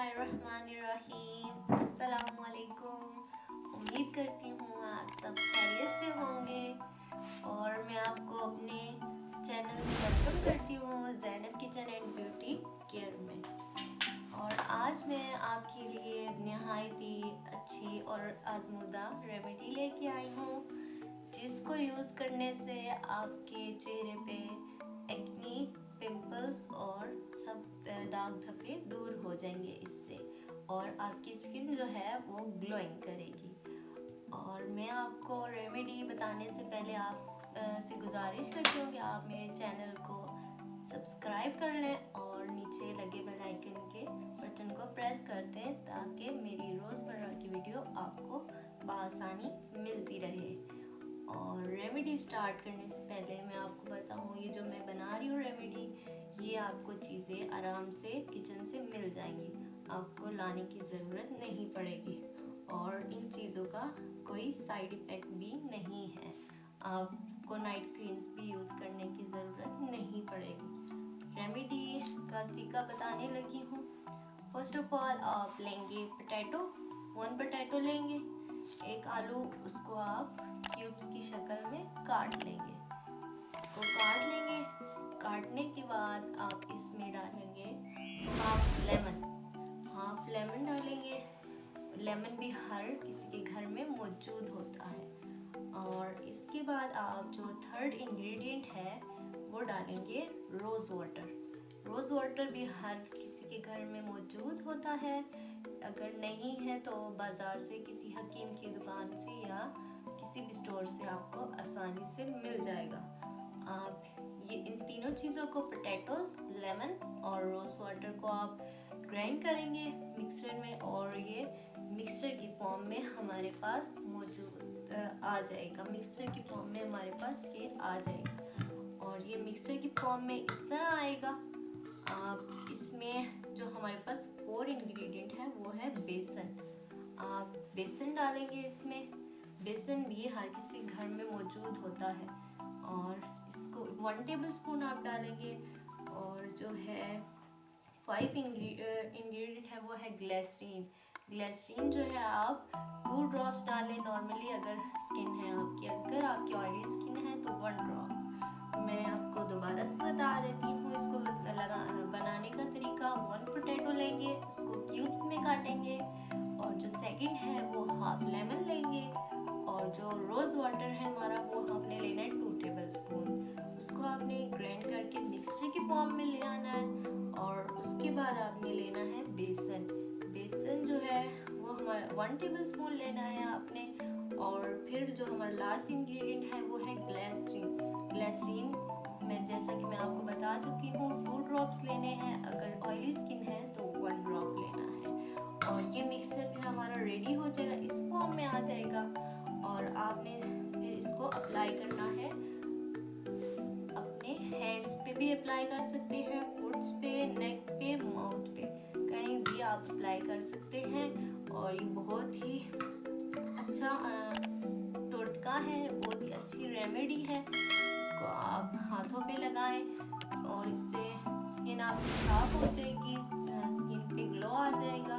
बिस्मिल्लाहिर्रहमानिर्रहीम। अस्सलामुअलैकुम। उम्मीद करती हूँ आप सब खैरियत से होंगे और मैं आपको अपने चैनल में वेलकम करती हूँ Zainab kitchen and beauty care में। और आज मैं आपके लिए नहायत ही अच्छी और आजमूदा रेमेडी लेके आई हूँ जिसको यूज़ करने से आपके चेहरे पे एक्नी, पिंपल्स और सब दाग धब्बे दूर हो जाएंगे इससे, और आपकी स्किन जो है वो ग्लोइंग करेगी। और मैं आपको रेमेडी बताने से पहले आप से गुजारिश करती हूँ कि आप मेरे चैनल को सब्सक्राइब कर लें और नीचे लगे बेल आइकन के बटन को प्रेस कर दें ताकि मेरी रोज़मर्रा की वीडियो आपको बआसानी मिलती रहे। और रेमेडी स्टार्ट करने से पहले मैं आपको बताऊँ, ये जो मैं बना रही हूँ रेमेडी, ये आपको चीज़ें आराम से किचन से मिल जाएंगी, आपको लाने की ज़रूरत नहीं पड़ेगी और इन चीज़ों का कोई साइड इफ़ेक्ट भी नहीं है। आपको नाइट क्रीम्स भी यूज़ करने की ज़रूरत नहीं पड़ेगी। रेमेडी का तरीका बताने लगी हूँ। फर्स्ट ऑफ ऑल आप लेंगे पोटैटो, 1 पोटैटो लेंगे, 1 आलू, उसको आप क्यूब्स की शक्ल में काट लेंगे। इसको काट लेंगे। काटने के बाद आप इसमें डालेंगे हाफ लेमन डालेंगे। लेमन भी हर किसी के घर में मौजूद होता है। और इसके बाद आप जो थर्ड इंग्रेडिएंट है वो डालेंगे रोज़ वाटर भी हर किसी के घर में मौजूद होता है। अगर नहीं है तो बाज़ार से किसी हकीम की दुकान से या किसी भी स्टोर से आपको आसानी से मिल जाएगा। आप ये इन तीनों चीज़ों को, पोटैटोज, लेमन और रोज़ वाटर को आप ग्राइंड करेंगे मिक्सर में, और ये मिक्सचर की फॉर्म में हमारे पास मौजूद आ जाएगा। मिक्सचर की फॉर्म में हमारे पास ये आ जाएगा और ये मिक्सचर की फॉर्म में इस तरह आएगा। आप इसमें जो हमारे पास 4 इंग्रेडिएंट है वो है बेसन। आप बेसन डालेंगे इसमें। बेसन भी हर किसी घर में मौजूद होता है और इसको 1 टेबलस्पून आप डालेंगे। और जो है 5 इंग्रेडिएंट है वो है ग्लिसरीन जो है आप 2 ड्रॉप्स डालें नॉर्मली अगर स्किन है आपकी। अगर आपकी ऑयली स्किन है तो 1 ड्रॉप। मैं आपको दोबारा से बता देती हूँ इसको बनाने का तरीका। 1 पोटैटो लेंगे, उसको क्यूब्स में काटेंगे, और जो सेकंड है वो हाफ लेमन लेंगे, और जो रोज़ वाटर है हमारा वो हमने लेना है 2 टेबलस्पून। उसको आपने ग्राइंड करके मिक्सचर की फॉर्म में ले आना है। और उसके बाद आपने लेना है बेसन जो है वो हमारा 1 टेबलस्पून लेना है आपने। और फिर जो हमारा लास्ट इंग्रेडिएंट है वो है ग्लिसरीन में, जैसा कि मैं आपको बता चुकी हूँ, 2 ड्रॉप्स लेने हैं। अगर ऑयली स्किन है तो 1 ड्रॉप लेना है। और ये मिक्सचर फिर हमारा रेडी हो जाएगा, इस फॉर्म में आ जाएगा। और आपने फिर इसको अप्लाई करना है अपने हैंड्स पे भी अप्लाई कर सकते हैं, फुट्स पे, नेक पे, माउथ पे, कहीं भी आप अप्लाई कर सकते हैं। और ये बहुत ही अच्छा टोटका है, बहुत ही अच्छी रेमेडी है। इसको आप हाथों पे लगाएं और इससे स्किन आपकी साफ हो जाएगी, स्किन पे ग्लो आ जाएगा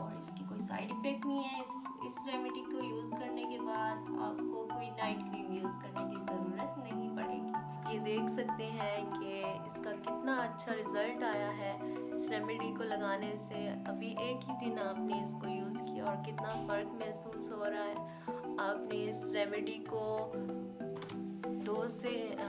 और इसकी कोई साइड इफ़ेक्ट नहीं है। इस रेमेडी को यूज़ करने के बाद आपको कोई नाइट क्रीम यूज़ करने की ज़रूरत नहीं पड़ेगी। ये देख सकते हैं कि इसका कितना अच्छा रिज़ल्ट आया है इस रेमेडी को लगाने से। अभी एक ही दिन आपने इसको यूज़ किया और कितना फ़र्क महसूस हो रहा है। आपने इस रेमेडी को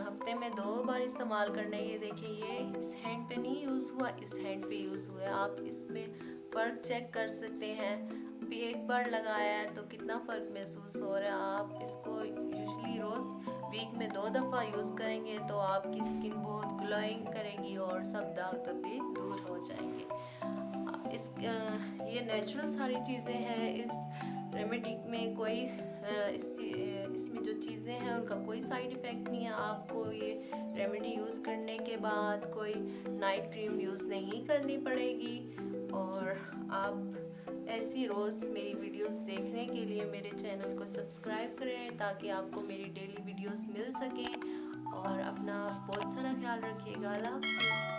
हफ्ते में 2 बार इस्तेमाल करना है। ये देखिए, ये इस हैंड पे नहीं यूज़ हुआ, इस हैंड पे यूज़ हुआ है। आप इसमें फ़र्क चेक कर सकते हैं। अभी एक बार लगाया है तो कितना फ़र्क महसूस हो रहा है। आप इसको यूजुअली रोज़ वीक में 2 दफ़ा यूज़ करेंगे तो आपकी स्किन बहुत ग्लोइंग करेगी और सब दाग धब्बे दूर हो जाएंगे। ये नेचुरल सारी चीज़ें हैं। इस रेमेडी में कोई इसमें जो चीज़ें हैं उनका कोई साइड इफ़ेक्ट नहीं है। आपको ये रेमेडी यूज़ करने के बाद कोई नाइट क्रीम यूज़ नहीं करनी पड़ेगी। और आप ऐसी रोज़ मेरी वीडियोस देखने के लिए मेरे चैनल को सब्सक्राइब करें ताकि आपको मेरी डेली वीडियोस मिल सकें। और अपना बहुत सारा ख्याल रखिएगा। अल्लाह हाफ़िज़।